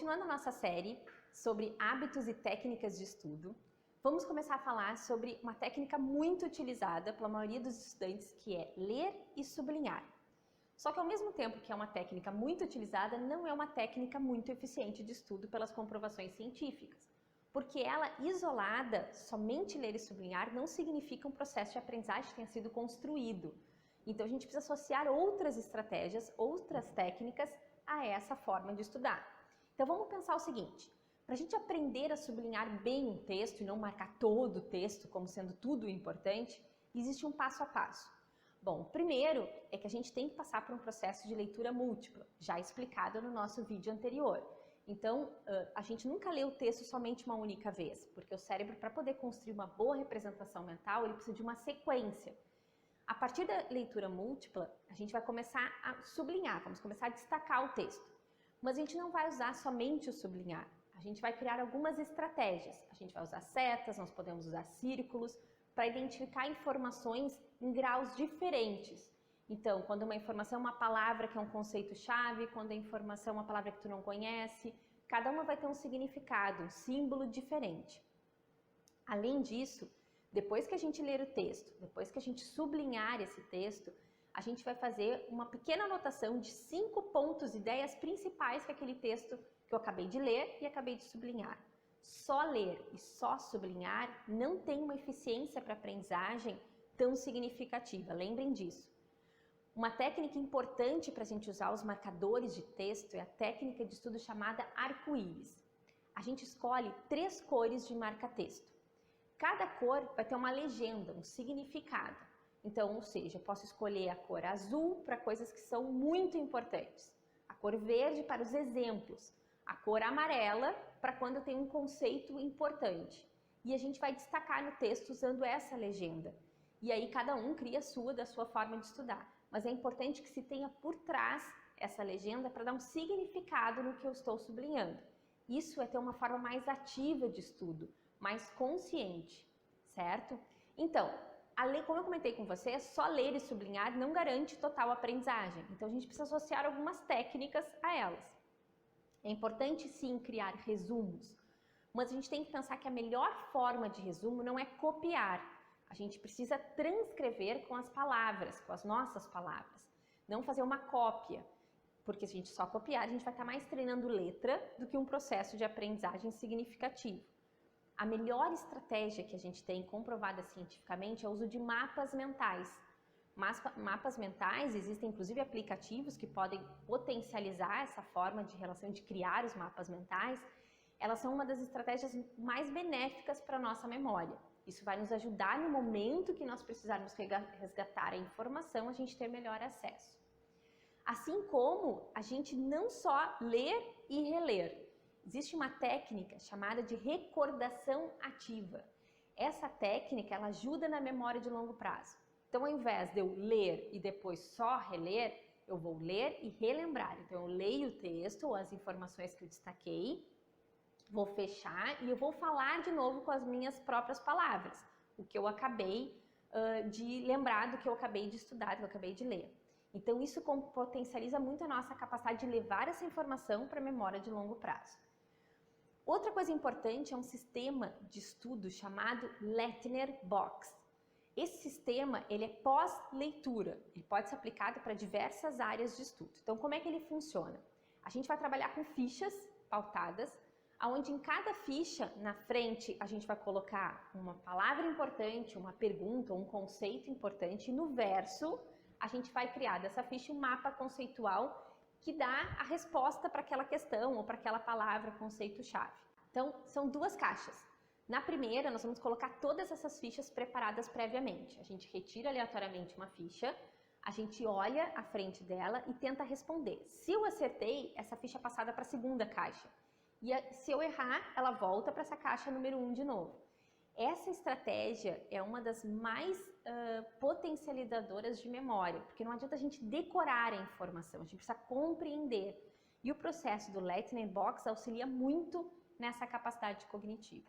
continuando a nossa série sobre hábitos e técnicas de estudo, vamos começar a falar sobre uma técnica muito utilizada pela maioria dos estudantes, que é ler e sublinhar. Só que ao mesmo tempo que é uma técnica muito utilizada, não é uma técnica muito eficiente de estudo pelas comprovações científicas, porque ela, isolada, somente ler e sublinhar, não significa um processo de aprendizagem que tenha sido construído. Então a gente precisa associar outras estratégias, outras técnicas a essa forma de estudar. Então vamos pensar o seguinte: para a gente aprender a sublinhar bem um texto e não marcar todo o texto como sendo tudo importante, existe um passo a passo. Bom, o primeiro é que a gente tem que passar por um processo de leitura múltipla, já explicado no nosso vídeo anterior. Então, a gente nunca lê o texto somente uma única vez, porque o cérebro, para poder construir uma boa representação mental, ele precisa de uma sequência. A partir da leitura múltipla, a gente vai começar a sublinhar, vamos começar a destacar o texto. Mas a gente não vai usar somente o sublinhar, a gente vai criar algumas estratégias. A gente vai usar setas, nós podemos usar círculos, para identificar informações em graus diferentes. Então, quando uma informação é uma palavra que é um conceito-chave, quando a informação é uma palavra que tu não conhece, cada uma vai ter um significado, um símbolo diferente. Além disso, depois que a gente ler o texto, depois que a gente sublinhar esse texto, a gente vai fazer uma pequena anotação de 5 pontos, ideias principais que aquele texto que eu acabei de ler e acabei de sublinhar. Só ler e só sublinhar não tem uma eficiência para aprendizagem tão significativa, lembrem disso. Uma técnica importante para a gente usar os marcadores de texto é a técnica de estudo chamada arco-íris. A gente escolhe 3 cores de marca-texto. Cada cor vai ter uma legenda, um significado. Então, ou seja, eu posso escolher a cor azul para coisas que são muito importantes, a cor verde para os exemplos, a cor amarela para quando eu tenho um conceito importante. E a gente vai destacar no texto usando essa legenda. E aí cada um cria da sua forma de estudar. Mas é importante que se tenha por trás essa legenda para dar um significado no que eu estou sublinhando. Isso é ter uma forma mais ativa de estudo, mais consciente, certo? Então, como eu comentei com você, só ler e sublinhar não garante total aprendizagem. Então a gente precisa associar algumas técnicas a elas. É importante sim criar resumos, mas a gente tem que pensar que a melhor forma de resumo não é copiar. A gente precisa transcrever com as palavras, com as nossas palavras. Não fazer uma cópia, porque se a gente só copiar, a gente vai estar mais treinando letra do que um processo de aprendizagem significativo. A melhor estratégia que a gente tem comprovada cientificamente é o uso de mapas mentais. Mapas mentais, existem inclusive aplicativos que podem potencializar essa forma de relação de criar os mapas mentais. Elas são uma das estratégias mais benéficas para a nossa memória. Isso vai nos ajudar no momento que nós precisarmos resgatar a informação, a gente ter melhor acesso. Assim como a gente não só ler e reler. Existe uma técnica chamada de recordação ativa. Essa técnica, ela ajuda na memória de longo prazo. Então, ao invés de eu ler e depois só reler, eu vou ler e relembrar. Então, eu leio o texto ou as informações que eu destaquei, vou fechar e eu vou falar de novo com as minhas próprias palavras, o que eu acabei de lembrar do que eu acabei de estudar, do que eu acabei de ler. Então, isso potencializa muito a nossa capacidade de levar essa informação para a memória de longo prazo. Outra coisa importante é um sistema de estudo chamado Leitner Box. Esse sistema, ele é pós-leitura, ele pode ser aplicado para diversas áreas de estudo. Então, como é que ele funciona? A gente vai trabalhar com fichas pautadas, onde em cada ficha, na frente, a gente vai colocar uma palavra importante, uma pergunta, um conceito importante, e no verso, a gente vai criar dessa ficha um mapa conceitual que dá a resposta para aquela questão ou para aquela palavra, conceito-chave. Então, são 2 caixas. Na primeira, nós vamos colocar todas essas fichas preparadas previamente. A gente retira aleatoriamente uma ficha, a gente olha a frente dela e tenta responder. Se eu acertei, essa ficha é passada para a segunda caixa. E se eu errar, ela volta para essa caixa número 1 de novo. Essa estratégia é uma das mais potencializadoras de memória, porque não adianta a gente decorar a informação, a gente precisa compreender. E o processo do Leitner Box auxilia muito nessa capacidade cognitiva.